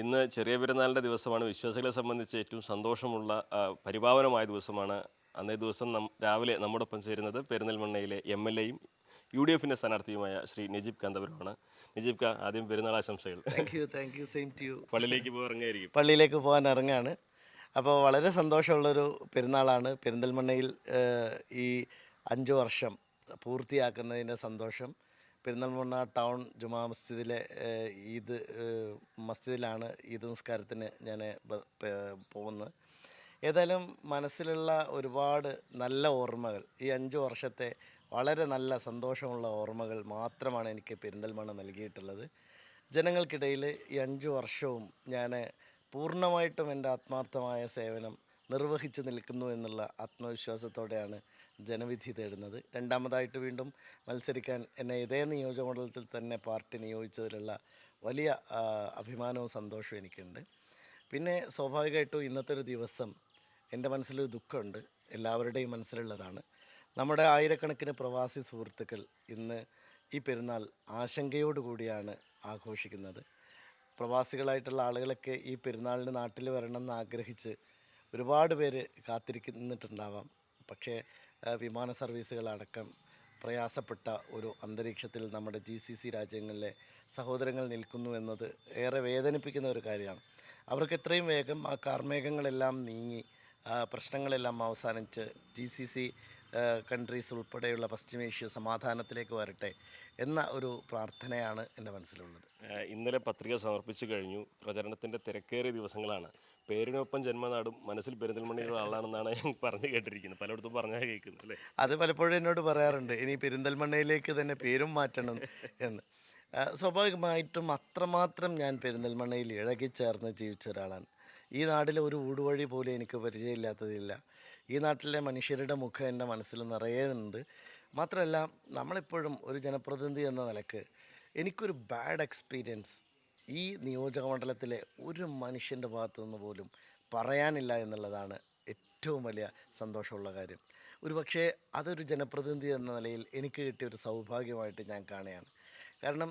ഇന്ന് ചെറിയ പെരുന്നാളിൻ്റെ ദിവസമാണ്. വിശ്വാസികളെ സംബന്ധിച്ച് ഏറ്റവും സന്തോഷമുള്ള പരിപാവനമായ ദിവസമാണ്. അന്നേ ദിവസം രാവിലെ നമ്മോടൊപ്പം ചേരുന്നത് പെരിന്തൽമണ്ണയിലെ MLA യും UDF സ്ഥാനാർത്ഥിയുമായ ശ്രീ നജീബ് കാന്തപുരമാണ്. നജീബ് ക, ആദ്യം പെരുന്നാൾ ആശംസകൾ. Thank you same to you. പള്ളിയിലേക്ക് ഇറങ്ങായിരിക്കും. പള്ളിയിലേക്ക് പോകാൻ ഇറങ്ങാണ്. അപ്പോൾ വളരെ സന്തോഷമുള്ളൊരു പെരുന്നാളാണ്. പെരിന്തൽമണ്ണയിൽ ഈ 5 വർഷം പൂർത്തിയാക്കുന്നതിൻ്റെ സന്തോഷം. പെരിന്തൽമണ്ണ ടൗൺ ജുമാ മസ്ജിദിലെ ഈദ് മസ്ജിദിലാണ് ഈദ് നിസ്കാരത്തിന് ഞാൻ പോകുന്നത്. ഏതായാലും മനസ്സിലുള്ള ഒരുപാട് നല്ല ഓർമ്മകൾ, ഈ 5 വർഷത്തെ വളരെ നല്ല സന്തോഷമുള്ള ഓർമ്മകൾ മാത്രമാണ് എനിക്ക് പെരിന്തൽമണ്ണ നൽകിയിട്ടുള്ളത്. ജനങ്ങൾക്കിടയിൽ ഈ 5 വർഷവും ഞാൻ പൂർണ്ണമായിട്ടും എൻ്റെ ആത്മാർത്ഥമായ സേവനം നിർവഹിച്ച് നിൽക്കുന്നു എന്നുള്ള ആത്മവിശ്വാസത്തോടെയാണ് ജനവിധി തേടുന്നത്. രണ്ടാമതായിട്ട് വീണ്ടും മത്സരിക്കാൻ എന്നെ ഇതേ നിയോജകമണ്ഡലത്തിൽ തന്നെ പാർട്ടി നിയോഗിച്ചതിലുള്ള വലിയ അഭിമാനവും സന്തോഷവും എനിക്കുണ്ട്. പിന്നെ സ്വാഭാവികമായിട്ടും ഇന്നത്തെ ഒരു ദിവസം എൻ്റെ മനസ്സിലൊരു ദുഃഖമുണ്ട്, എല്ലാവരുടെയും മനസ്സിലുള്ളതാണ്. നമ്മുടെ ആയിരക്കണക്കിന് പ്രവാസി സുഹൃത്തുക്കൾ ഇന്ന് ഈ പെരുന്നാൾ ആശങ്കയോടുകൂടിയാണ് ആഘോഷിക്കുന്നത്. പ്രവാസികളായിട്ടുള്ള ആളുകളൊക്കെ ഈ പെരുന്നാളിന് നാട്ടിൽ വരണമെന്ന് ആഗ്രഹിച്ച് ഒരുപാട് പേര് കാത്തിരിക്കുന്നിട്ടുണ്ടാവാം. പക്ഷേ വിമാന സർവീസുകളടക്കം പ്രയാസപ്പെട്ട ഒരു അന്തരീക്ഷത്തിൽ നമ്മുടെ GCC രാജ്യങ്ങളിലെ സഹോദരങ്ങൾ നിൽക്കുന്നു എന്നത് ഏറെ വേദനിപ്പിക്കുന്ന ഒരു കാര്യമാണ്. അവർക്ക് എത്രയും വേഗം ആ കാർമേഘങ്ങളെല്ലാം നീങ്ങി പ്രശ്നങ്ങളെല്ലാം അവസാനിച്ച് GCC കൺട്രീസ് ഉൾപ്പെടെയുള്ള പശ്ചിമേഷ്യ സമാധാനത്തിലേക്ക് വരട്ടെ എന്ന ഒരു പ്രാർത്ഥനയാണ് എൻ്റെ മനസ്സിലുള്ളത്. ഇന്നലെ പത്രിക സമർപ്പിച്ചു കഴിഞ്ഞു. പ്രചരണത്തിൻ്റെ തിരക്കേറിയ ദിവസങ്ങളാണ്. പേരിനൊപ്പം ജന്മനാടും മനസ്സിൽ പെരിന്തൽമണ്ണയുള്ള ആളാണെന്നാണ് ഞാൻ പറഞ്ഞു കേട്ടിരിക്കുന്നത്. പലയിടത്തും പറഞ്ഞാൽ കേൾക്കുന്നത് അല്ലേ? അത് പലപ്പോഴും എന്നോട് പറയാറുണ്ട്, ഇനി പെരിന്തൽമണ്ണയിലേക്ക് തന്നെ പേരും മാറ്റണം എന്ന്. സ്വാഭാവികമായിട്ടും അത്രമാത്രം ഞാൻ പെരിന്തൽമണ്ണയിൽ ഇഴകിച്ചേർന്ന് ജീവിച്ച ഒരാളാണ്. ഈ നാട്ടിലെ ഒരു ഊടുവഴി പോലും എനിക്ക് പരിചയമില്ലാത്തതില്ല. ഈ നാട്ടിലെ മനുഷ്യരുടെ മുഖം എൻ്റെ മനസ്സിൽ നിറയുന്നുണ്ട്. മാത്രമല്ല, നമ്മളെപ്പോഴും ഒരു ജനപ്രതിനിധി എന്ന നിലക്ക് എനിക്കൊരു ബാഡ് എക്സ്പീരിയൻസ് ഈ നിയോജകമണ്ഡലത്തിലെ ഒരു മനുഷ്യൻ്റെ ഭാഗത്തു നിന്ന് പോലും പറയാനില്ല എന്നുള്ളതാണ് ഏറ്റവും വലിയ സന്തോഷമുള്ള കാര്യം. ഒരു പക്ഷേ അതൊരു ജനപ്രതിനിധി എന്ന നിലയിൽ എനിക്ക് കിട്ടിയ ഒരു സൗഭാഗ്യമായിട്ട് ഞാൻ കാണുകയാണ്. കാരണം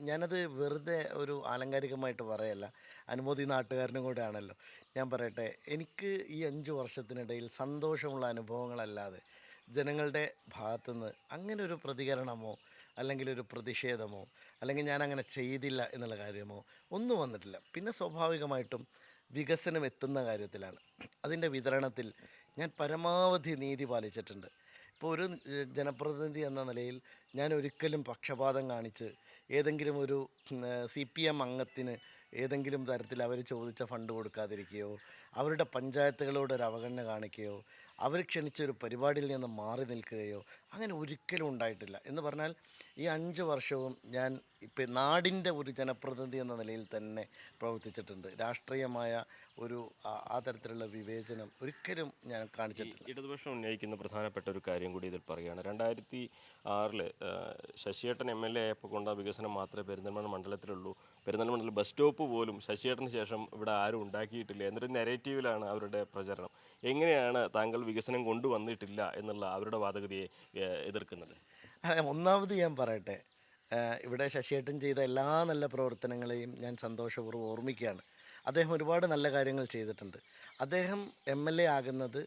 ഞാനത് വെറുതെ ഒരു ആലങ്കാരികമായിട്ട് പറയല്ല, അനുമതി നാട്ടുകാരനും കൂടെ ആണല്ലോ. ഞാൻ പറയട്ടെ, എനിക്ക് ഈ 5 വർഷത്തിനിടയിൽ സന്തോഷമുള്ള അനുഭവങ്ങളല്ലാതെ ജനങ്ങളുടെ ഭാഗത്തുനിന്ന് അങ്ങനെ ഒരു പ്രതികരണമോ അല്ലെങ്കിൽ ഒരു പ്രതിഷേധമോ അല്ലെങ്കിൽ ഞാൻ അങ്ങനെ ചെയ്തില്ല എന്നുള്ള കാര്യമോ ഒന്നും വന്നിട്ടില്ല. പിന്നെ സ്വാഭാവികമായിട്ടും വികസനം എത്തുന്ന കാര്യത്തിലാണ്, അതിൻ്റെ വിതരണത്തിൽ ഞാൻ പരമാവധി നീതി പാലിച്ചിട്ടുണ്ട്. ഇപ്പോൾ ഒരു ജനപ്രതിനിധി എന്ന നിലയിൽ ഞാൻ ഒരിക്കലും പക്ഷപാതം കാണിച്ച് ഏതെങ്കിലും ഒരു CPM അംഗത്തിന് ഏതെങ്കിലും തരത്തിൽ അവർ ചോദിച്ച ഫണ്ട് കൊടുക്കാതിരിക്കുകയോ അവരുടെ പഞ്ചായത്തുകളോടൊരു അവഗണന കാണിക്കുകയോ അവർ ക്ഷണിച്ചൊരു പരിപാടിയിൽ നിന്ന് മാറി നിൽക്കുകയോ അങ്ങനെ ഒരിക്കലും ഉണ്ടായിട്ടില്ല. എന്ന് പറഞ്ഞാൽ ഈ 5 വർഷവും ഞാൻ ഇപ്പം നാടിൻ്റെ ഒരു ജനപ്രതിനിധി എന്ന നിലയിൽ തന്നെ പ്രവർത്തിച്ചിട്ടുണ്ട്. രാഷ്ട്രീയമായ ഒരു ആ തരത്തിലുള്ള വിവേചനം ഒരിക്കലും ഞാൻ കാണിച്ചിട്ടില്ല. ഇടതുപക്ഷം ഉന്നയിക്കുന്ന പ്രധാനപ്പെട്ട ഒരു കാര്യം കൂടി ഇതിൽ പറയുകയാണ്. 2006 ശശിയേട്ടൻ MLA ആയപ്പോൾ കൊണ്ട വികസനം മാത്രമേ പെരിന്തൽമണ്ണ മണ്ഡലത്തിലുള്ളൂ. പെരിന്തൽമണ്ണയിൽ ബസ് സ്റ്റോപ്പ് പോലും ശശിയേട്ടന് ശേഷം ഇവിടെ ആരും ഉണ്ടാക്കിയിട്ടില്ല എന്നൊരു നെറേറ്റീവിലാണ് അവരുടെ പ്രചരണം. എങ്ങനെയാണ് താങ്കൾ വികസനം കൊണ്ടുവന്നിട്ടില്ല എന്നുള്ള അവരുടെ വാദഗതിയെ എതിർക്കുന്നത്? ഒന്നാമത് ഞാൻ പറയട്ടെ, ഇവിടെ ശശിയേട്ടൻ ചെയ്ത എല്ലാ നല്ല പ്രവർത്തനങ്ങളെയും ഞാൻ സന്തോഷപൂർവ്വം ഓർമ്മിക്കുകയാണ്. അദ്ദേഹം ഒരുപാട് നല്ല കാര്യങ്ങൾ ചെയ്തിട്ടുണ്ട്. അദ്ദേഹം MLA ആകുന്നത്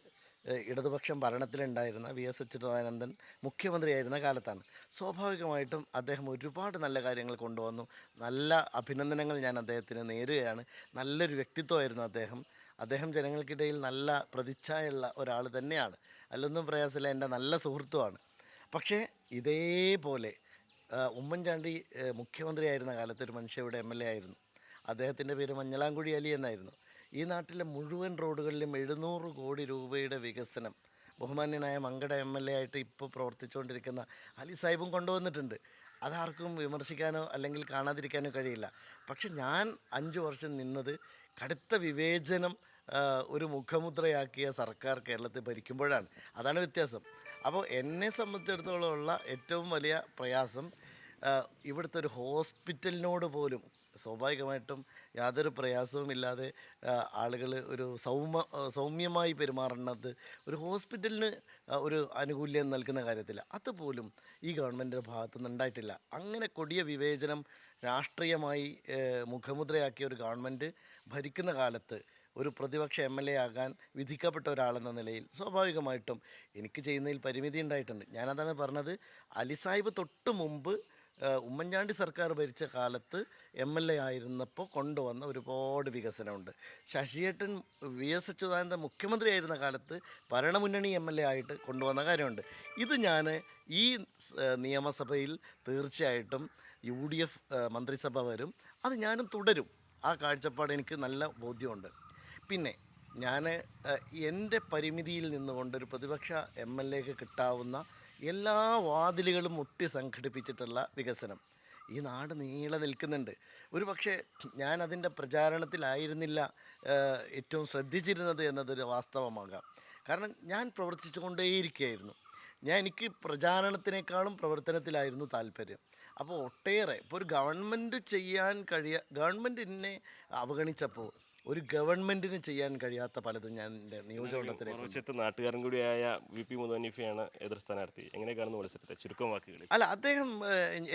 ഇടതുപക്ഷം ഭരണത്തിലുണ്ടായിരുന്ന VS അച്യുതാനന്ദൻ മുഖ്യമന്ത്രിയായിരുന്ന കാലത്താണ്. സ്വാഭാവികമായിട്ടും അദ്ദേഹം ഒരുപാട് നല്ല കാര്യങ്ങൾ കൊണ്ടുവന്നു. നല്ല അഭിനന്ദനങ്ങൾ ഞാൻ അദ്ദേഹത്തിന് നേരുകയാണ്. നല്ലൊരു വ്യക്തിത്വമായിരുന്നു അദ്ദേഹം. അദ്ദേഹം ജനങ്ങൾക്കിടയിൽ നല്ല പ്രതിച്ഛായുള്ള ഒരാൾ തന്നെയാണ്, അതിലൊന്നും പ്രയാസമില്ല, എൻ്റെ നല്ല സുഹൃത്തുമാണ്. പക്ഷേ ഇതേപോലെ ഉമ്മൻചാണ്ടി മുഖ്യമന്ത്രിയായിരുന്ന കാലത്ത് ഒരു മനുഷ്യ ഇവിടെ MLA ആയിരുന്നു. അദ്ദേഹത്തിൻ്റെ പേര് മഞ്ഞളാംകുഴി അലി എന്നായിരുന്നു. ഈ നാട്ടിലെ മുഴുവൻ റോഡുകളിലും 700 കോടി രൂപയുടെ വികസനം ബഹുമാന്യനായ മങ്കട MLA ആയിട്ട് ഇപ്പോൾ പ്രവർത്തിച്ചുകൊണ്ടിരിക്കുന്ന അലി സാഹിബും കൊണ്ടുവന്നിട്ടുണ്ട്. അതാർക്കും വിമർശിക്കാനോ അല്ലെങ്കിൽ കാണാതിരിക്കാനോ കഴിയില്ല. പക്ഷെ ഞാൻ 5 വർഷം നിന്നത് കടുത്ത വിവേചനം ഒരു മുഖമുദ്രയാക്കിയ സർക്കാർ കേരളത്തിൽ ഭരിക്കുമ്പോഴാണ്. അതാണ് വ്യത്യാസം. അപ്പോൾ എന്നെ സംബന്ധിച്ചിടത്തോളം ഉള്ള ഏറ്റവും വലിയ പ്രയാസം ഇവിടുത്തെ ഒരു ഹോസ്പിറ്റലിനോട് പോലും സ്വാഭാവികമായിട്ടും യാതൊരു പ്രയാസവുമില്ലാതെ ആളുകൾ ഒരു സൗമ്യമായി പെരുമാറുന്നത് ഒരു ഹോസ്പിറ്റലിന് ഒരു ആനുകൂല്യം നൽകുന്ന കാര്യത്തിൽ അതുപോലും ഈ ഗവൺമെൻറ്റിൻ്റെ ഭാഗത്തുനിന്ന് ഉണ്ടായിട്ടില്ല. അങ്ങനെ കൊടിയ വിവേചനം രാഷ്ട്രീയമായി മുഖമുദ്രയാക്കിയ ഒരു ഗവൺമെൻറ് ഭരിക്കുന്ന കാലത്ത് ഒരു പ്രതിപക്ഷ MLA ആകാൻ വിധിക്കപ്പെട്ട ഒരാളെന്ന നിലയിൽ സ്വാഭാവികമായിട്ടും എനിക്ക് ചെയ്യുന്നതിൽ പരിമിതി ഉണ്ടായിട്ടുണ്ട്. ഞാനതാണ് പറഞ്ഞത്. അലി സാഹിബ് തൊട്ട് മുമ്പ് ഉമ്മൻചാണ്ടി സർക്കാർ ഭരിച്ച കാലത്ത് MLA ആയിരുന്നപ്പോൾ കൊണ്ടുവന്ന ഒരുപാട് വികസനമുണ്ട്. ശശിയേട്ടൻ VS അച്യുതാനന്ദൻ മുഖ്യമന്ത്രിയായിരുന്ന കാലത്ത് ഭരണമുന്നണി MLA ആയിട്ട് കൊണ്ടുവന്ന കാര്യമുണ്ട്. ഇത് ഞാൻ ഈ നിയമസഭയിൽ തീർച്ചയായിട്ടും UDF മന്ത്രിസഭ വരും, അത് ഞാനും തുടരും. ആ കാഴ്ചപ്പാട് എനിക്ക് നല്ല ബോധ്യമുണ്ട്. പിന്നെ ഞാൻ എൻ്റെ പരിമിതിയിൽ നിന്നുകൊണ്ട് ഒരു പ്രതിപക്ഷ MLAക്ക് കിട്ടാവുന്ന എല്ലാ വാതിലുകളും മുട്ടി സംഘടിപ്പിച്ചിട്ടുള്ള വികസനം ഈ നാട് നീളെ നിൽക്കുന്നുണ്ട്. ഒരു പക്ഷേ ഞാൻ അതിൻ്റെ പ്രചാരണത്തിലായിരുന്നില്ല ഏറ്റവും ശ്രദ്ധിച്ചിരുന്നത് എന്നതൊരു വാസ്തവമാകാം. കാരണം ഞാൻ പ്രവർത്തിച്ചു കൊണ്ടേയിരിക്കുകയായിരുന്നു. എനിക്ക് പ്രചാരണത്തിനേക്കാളും പ്രവർത്തനത്തിലായിരുന്നു താല്പര്യം. അപ്പോൾ ഒട്ടേറെ ഇപ്പോൾ ഒരു ഗവൺമെൻറ് ഗവൺമെൻറ് എന്നെ അവഗണിച്ചപ്പോൾ ഒരു ഗവൺമെൻറ്റിന് ചെയ്യാൻ കഴിയാത്ത പലതും ഞാൻ എൻ്റെ നിയോജകമണ്ഡലത്തിലേക്ക് മറുവശത്ത് നാട്ടുകാരൻ കൂടിയായ VP മുഹമ്മദ് ഹനീഫയാണ് എതിർ സ്ഥാനാർത്ഥി. എങ്ങനെ കാണുന്നു മത്സരത്തെ ചുരുക്കം വാക്കുകളിൽ? അല്ല, അദ്ദേഹം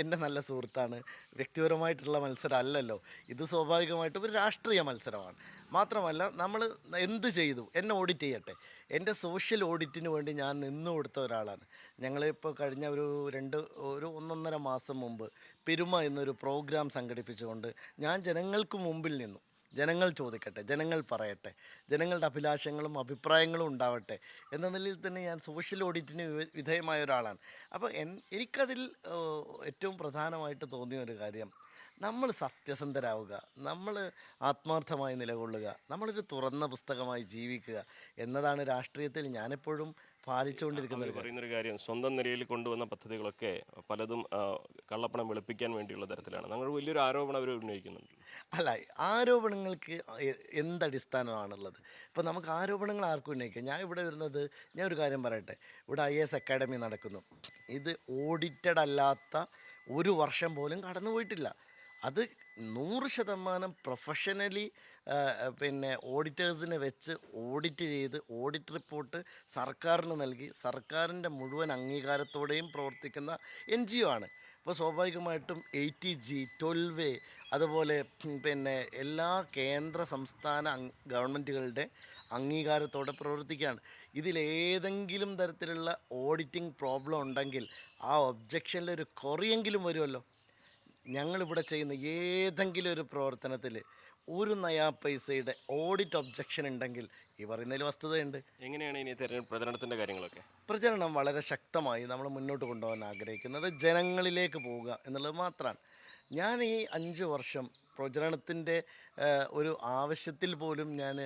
എൻ്റെ നല്ല സുഹൃത്താണ്. വ്യക്തിപരമായിട്ടുള്ള മത്സരം അല്ലല്ലോ ഇത്. സ്വാഭാവികമായിട്ടും ഒരു രാഷ്ട്രീയ മത്സരമാണ്. മാത്രമല്ല, നമ്മൾ എന്ത് ചെയ്തു എന്നെ ഓഡിറ്റ് ചെയ്യട്ടെ. എൻ്റെ സോഷ്യൽ ഓഡിറ്റിന് വേണ്ടി ഞാൻ നിന്നു കൊടുത്ത ഒരാളാണ്. ഞങ്ങളിപ്പോൾ കഴിഞ്ഞ ഒരു 1.5 മാസം മുമ്പ് പെരുമ എന്നൊരു പ്രോഗ്രാം സംഘടിപ്പിച്ചുകൊണ്ട് ഞാൻ ജനങ്ങൾക്ക് മുമ്പിൽ നിന്നു. ജനങ്ങൾ ചോദിക്കട്ടെ, ജനങ്ങൾ പറയട്ടെ, ജനങ്ങളുടെ അഭിലാഷങ്ങളും അഭിപ്രായങ്ങളും ഉണ്ടാവട്ടെ എന്ന നിലയിൽ തന്നെ ഞാൻ സോഷ്യൽ ഓഡിറ്റിന് വിധേയമായ ഒരാളാണ്. അപ്പോൾ എനിക്കതിൽ ഏറ്റവും പ്രധാനമായിട്ട് തോന്നിയ ഒരു കാര്യം, നമ്മൾ സത്യസന്ധരാവുക, നമ്മൾ ആത്മാർത്ഥമായി നിലകൊള്ളുക, നമ്മളൊരു തുറന്ന പുസ്തകമായി ജീവിക്കുക എന്നതാണ് രാഷ്ട്രീയത്തിൽ ഞാനെപ്പോഴും പാലിച്ചുകൊണ്ടിരിക്കുന്ന ഒരു പറയുന്നൊരു കാര്യം. സ്വന്തം നിലയിൽ കൊണ്ടുവന്ന പദ്ധതികളൊക്കെ പലതും കള്ളപ്പണം വെളുപ്പിക്കാൻ വേണ്ടിയുള്ള തരത്തിലാണ്. നമ്മൾ വലിയൊരു ആരോപണം അവർ ഉന്നയിക്കുന്നുണ്ട്. അല്ല, ആരോപണങ്ങൾക്ക് എന്തടിസ്ഥാനമാണുള്ളത്? ഇപ്പോൾ നമുക്ക് ആരോപണങ്ങൾ ആർക്കും ഉന്നയിക്കാം. ഞാൻ ഇവിടെ വരുന്നത്, ഞാൻ ഒരു കാര്യം പറയട്ടെ. ഇവിടെ IAS അക്കാഡമി നടക്കുന്നു. ഇത് ഓഡിറ്റഡ് അല്ലാത്ത ഒരു വർഷം പോലും കടന്നു പോയിട്ടില്ല. അത് 100% പ്രൊഫഷണലി പിന്നെ ഓഡിറ്റേഴ്സിനെ വെച്ച് ഓഡിറ്റ് ചെയ്ത് ഓഡിറ്റ് റിപ്പോർട്ട് സർക്കാരിന് നൽകി സർക്കാരിൻ്റെ മുഴുവൻ അംഗീകാരത്തോടെയും പ്രവർത്തിക്കുന്ന NGO ആണ്. അപ്പോൾ സ്വാഭാവികമായിട്ടും 80G, 12A, അതുപോലെ പിന്നെ എല്ലാ കേന്ദ്ര സംസ്ഥാന ഗവൺമെൻറ്റുകളുടെ അംഗീകാരത്തോടെ പ്രവർത്തിക്കുകയാണ്. ഇതിലേതെങ്കിലും തരത്തിലുള്ള ഓഡിറ്റിംഗ് പ്രോബ്ലം ഉണ്ടെങ്കിൽ ആ ഒബ്ജക്ഷനിലൊരു കുറയെങ്കിലും വരുമല്ലോ. ഞങ്ങളിവിടെ ചെയ്യുന്ന ഏതെങ്കിലും ഒരു പ്രവർത്തനത്തിൽ ഒരു നയാ പൈസയുടെ ഓഡിറ്റ് ഒബ്ജക്ഷൻ ഉണ്ടെങ്കിൽ ഈ പറയുന്നതിൽ വസ്തുതയുണ്ട്. എങ്ങനെയാണ് ഇനി തെരഞ്ഞെടുപ്പ് പ്രചരണത്തിൻ്റെ കാര്യങ്ങളൊക്കെ? പ്രചരണം വളരെ ശക്തമായി നമ്മൾ മുന്നോട്ട് കൊണ്ടുപോകാൻ ആഗ്രഹിക്കുന്നത് ജനങ്ങളിലേക്ക് പോവുക എന്നുള്ളത് മാത്രമാണ്. ഞാൻ ഈ 5 വർഷം പ്രചരണത്തിൻ്റെ ഒരു ആവശ്യത്തിൽ പോലും ഞാൻ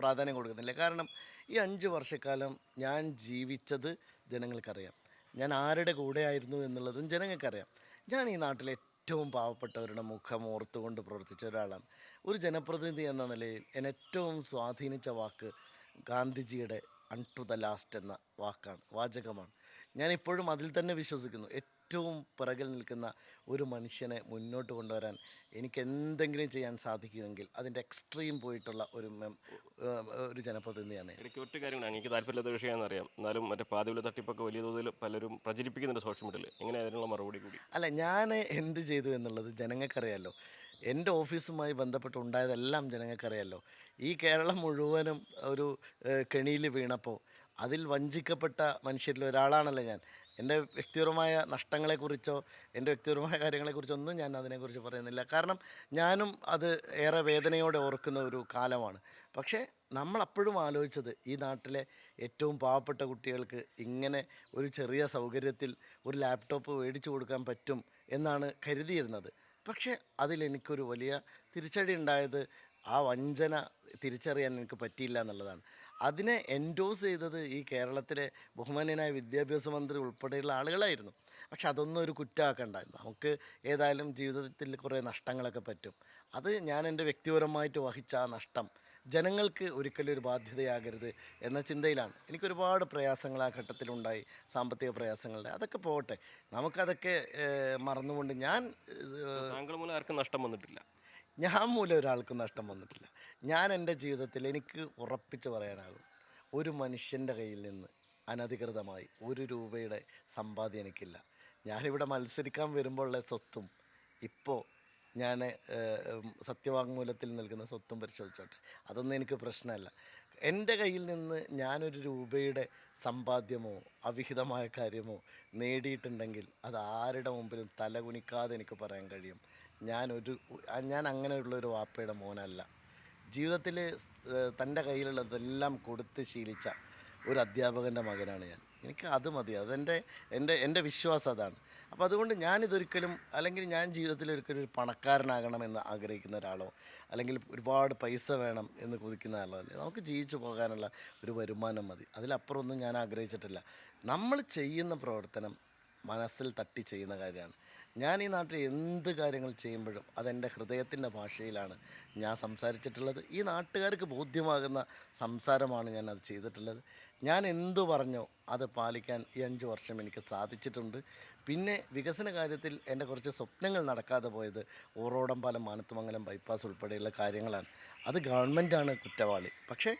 പ്രാധാന്യം കൊടുക്കുന്നില്ല. കാരണം ഈ 5 വർഷക്കാലം ഞാൻ ജീവിച്ചത് ജനങ്ങൾക്കറിയാം. ഞാൻ ആരുടെ കൂടെ ആയിരുന്നു എന്നുള്ളതും ജനങ്ങൾക്കറിയാം. ഞാൻ ഈ നാട്ടിലെ ഏറ്റവും പാവപ്പെട്ടവരുടെ മുഖം ഓർത്തുകൊണ്ട് പ്രവർത്തിച്ച ഒരാളാണ്. ഒരു ജനപ്രതിനിധി എന്ന നിലയിൽ എന്നെ ഏറ്റവും സ്വാധീനിച്ച വാക്ക് ഗാന്ധിജിയുടെ അൺ ടു ദ ലാസ്റ്റ് എന്ന വാചകമാണ്. ഞാനിപ്പോഴും അതിൽ തന്നെ വിശ്വസിക്കുന്നു. ഏറ്റവും പിറകിൽ നിൽക്കുന്ന ഒരു മനുഷ്യനെ മുന്നോട്ട് കൊണ്ടുവരാൻ എനിക്ക് എന്തെങ്കിലും ചെയ്യാൻ സാധിക്കുമെങ്കിൽ അതിൻ്റെ എക്സ്ട്രീം പോയിട്ടുള്ള ഒരു ജനപ്രതിനിധിയാണ്. എനിക്ക് ഒറ്റ കാര്യമാണ്, എനിക്ക് താല്പര്യമില്ലാത്ത വിഷയമാണെന്ന് അറിയാം. എന്നാലും മറ്റേ പാതിവില തട്ടിപ്പൊക്കെ വലിയ തോതിൽ പലരും പ്രചരിപ്പിക്കുന്നുണ്ട് സോഷ്യൽ മീഡിയയിൽ. എങ്ങനെ അതിനുള്ള മറുപടി കൂടി? അല്ല, ഞാൻ എന്ത് ചെയ്തു എന്നുള്ളത് ജനങ്ങൾക്കറിയാമല്ലോ. എൻ്റെ ഓഫീസുമായി ബന്ധപ്പെട്ടുണ്ടായതെല്ലാം ജനങ്ങൾക്കറിയാമല്ലോ. ഈ കേരളം മുഴുവനും ഒരു കെണിയിൽ വീണപ്പോൾ അതിൽ വഞ്ചിക്കപ്പെട്ട മനുഷ്യരിൽ ഒരാളാണല്ലോ ഞാൻ. എൻ്റെ വ്യക്തിപരമായ നഷ്ടങ്ങളെക്കുറിച്ചോ എൻ്റെ വ്യക്തിപരമായ കാര്യങ്ങളെക്കുറിച്ചോ ഒന്നും ഞാൻ അതിനെക്കുറിച്ച് പറയുന്നില്ല. കാരണം ഞാനും അത് ഏറെ വേദനയോടെ ഓർക്കുന്ന ഒരു കാലമാണ്. പക്ഷേ നമ്മളപ്പോഴും ആലോചിച്ചത് ഈ നാട്ടിലെ ഏറ്റവും പാവപ്പെട്ട കുട്ടികൾക്ക് ഇങ്ങനെ ഒരു ചെറിയ സൗകര്യത്തിൽ ഒരു ലാപ്ടോപ്പ് മേടിച്ചു കൊടുക്കാൻ പറ്റും എന്നാണ് കരുതിയിരുന്നത്. പക്ഷേ അതിലെനിക്കൊരു വലിയ തിരിച്ചടി ഉണ്ടായത് ആ വഞ്ചന തിരിച്ചറിയാൻ എനിക്ക് പറ്റിയില്ല എന്നുള്ളതാണ്. അതിനെ എൻഡോസ് ചെയ്തത് ഈ കേരളത്തിലെ ബഹുമാന്യനായ വിദ്യാഭ്യാസ മന്ത്രി ഉൾപ്പെടെയുള്ള ആളുകളായിരുന്നു. പക്ഷെ അതൊന്നും ഒരു കുറ്റമാക്കണ്ട. നമുക്ക് ഏതായാലും ജീവിതത്തിൽ കുറേ നഷ്ടങ്ങളൊക്കെ പറ്റും. അത് ഞാൻ എൻ്റെ വ്യക്തിപരമായിട്ട് വഹിച്ച ആ നഷ്ടം ജനങ്ങൾക്ക് ഒരിക്കലും ഒരു ബാധ്യതയാകരുത് എന്ന ചിന്തയിലാണ്. എനിക്കൊരുപാട് പ്രയാസങ്ങൾ ആ ഘട്ടത്തിലുണ്ടായി, സാമ്പത്തിക പ്രയാസങ്ങളുടെ. അതൊക്കെ പോകട്ടെ, നമുക്കതൊക്കെ മറന്നുകൊണ്ട് താങ്കൾ മൂലം ആർക്കും നഷ്ടം വന്നിട്ടില്ല. ഞാൻ മൂലം ഒരാൾക്കും നഷ്ടം വന്നിട്ടില്ല. ഞാൻ എൻ്റെ ജീവിതത്തിൽ എനിക്ക് ഉറപ്പിച്ച് പറയാനാകും, ഒരു മനുഷ്യൻ്റെ കയ്യിൽ നിന്ന് അനധികൃതമായി 1 രൂപയുടെ സമ്പാദ്യം എനിക്കില്ല. ഞാനിവിടെ മത്സരിക്കാൻ വരുമ്പോഴുള്ള സ്വത്തും ഇപ്പോൾ ഞാൻ സത്യവാങ്മൂലത്തിൽ നൽകുന്ന സ്വത്തും പരിശോധിച്ചോട്ടെ, അതൊന്നും എനിക്ക് പ്രശ്നമല്ല. എൻ്റെ കയ്യിൽ നിന്ന് ഞാനൊരു രൂപയുടെ സമ്പാദ്യമോ അവിഹിതമായ കാര്യമോ നേടിയിട്ടുണ്ടെങ്കിൽ അത് ആരുടെ മുമ്പിലും തലകുനിക്കാതെ എനിക്ക് പറയാൻ കഴിയും, ഞാൻ അങ്ങനെയുള്ളൊരു വാപ്പയുടെ മോനല്ല. ജീവിതത്തിൽ തൻ്റെ കയ്യിലുള്ളതെല്ലാം കൊടുത്ത് ശീലിച്ച ഒരു അധ്യാപകൻ്റെ മകനാണ് ഞാൻ. എനിക്ക് അത് മതി, എൻ്റെ വിശ്വാസം അതാണ്. അപ്പോൾ അതുകൊണ്ട് ഞാനിതൊരിക്കലും, അല്ലെങ്കിൽ ഞാൻ ജീവിതത്തിൽ ഒരിക്കലും ഒരു പണക്കാരനാകണമെന്ന് ആഗ്രഹിക്കുന്ന ഒരാളോ അല്ലെങ്കിൽ ഒരുപാട് പൈസ വേണം എന്ന് കൊതിക്കുന്ന ആളോ അല്ലേ. നമുക്ക് ജീവിച്ചു പോകാനുള്ള ഒരു വരുമാനം മതി, അതിലപ്പുറമൊന്നും ഞാൻ ആഗ്രഹിച്ചിട്ടില്ല. നമ്മൾ ചെയ്യുന്ന പ്രവർത്തനം മനസ്സിൽ തട്ടി ചെയ്യുന്ന കാര്യമാണ്. ഞാൻ ഈ നാട്ടിൽ എന്ത് കാര്യങ്ങൾ ചെയ്യുമ്പോഴും അതെൻ്റെ ഹൃദയത്തിൻ്റെ ഭാഷയിലാണ് ഞാൻ സംസാരിച്ചിട്ടുള്ളത്. ഈ നാട്ടുകാർക്ക് ബോധ്യമാകുന്ന സംസാരമാണ് ഞാൻ അത് ചെയ്തിട്ടുള്ളത്. ഞാൻ എന്തു പറഞ്ഞോ അത് പാലിക്കാൻ ഈ 5 വർഷം എനിക്ക് സാധിച്ചിട്ടുണ്ട്. പിന്നെ വികസന കാര്യത്തിൽ എൻ്റെ കുറച്ച് സ്വപ്നങ്ങൾ നടക്കാതെ പോയത് ഓറോടം പാലം, മാനത്തുമംഗലം ബൈപ്പാസ് ഉൾപ്പെടെയുള്ള കാര്യങ്ങളാണ്. അത് ഗവൺമെൻറ്റാണ് കുറ്റവാളി. പക്ഷേ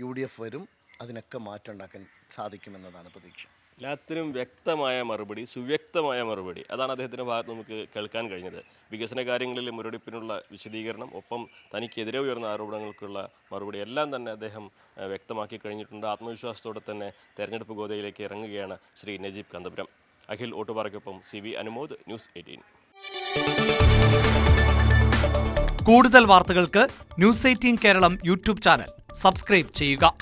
UDF വരും, അതിനൊക്കെ മാറ്റം ഉണ്ടാക്കാൻ സാധിക്കുമെന്നതാണ് പ്രതീക്ഷ. എല്ലാത്തിനും വ്യക്തമായ മറുപടി, സുവ്യക്തമായ മറുപടി, അതാണ് അദ്ദേഹത്തിൻ്റെ ഭാഗത്ത് നമുക്ക് കേൾക്കാൻ കഴിഞ്ഞത്. വികസന കാര്യങ്ങളിൽ മുരടിപ്പിനുള്ള വിശദീകരണം, ഒപ്പം തനിക്കെതിരെ ഉയർന്ന ആരോപണങ്ങൾക്കുള്ള മറുപടി എല്ലാം തന്നെ അദ്ദേഹം വ്യക്തമാക്കി കഴിഞ്ഞിട്ടുണ്ട്. ആത്മവിശ്വാസത്തോടെ തന്നെ തെരഞ്ഞെടുപ്പ് ഗോതയിലേക്ക് ഇറങ്ങുകയാണ് ശ്രീ നജീബ് കാന്തപുരം. Akhil ഓട്ടുപാറയ്ക്കൊപ്പം CV Anumod, News 18. കൂടുതൽ വാർത്തകൾക്ക് News 18 Keralam YouTube channel subscribe ചെയ്യുക.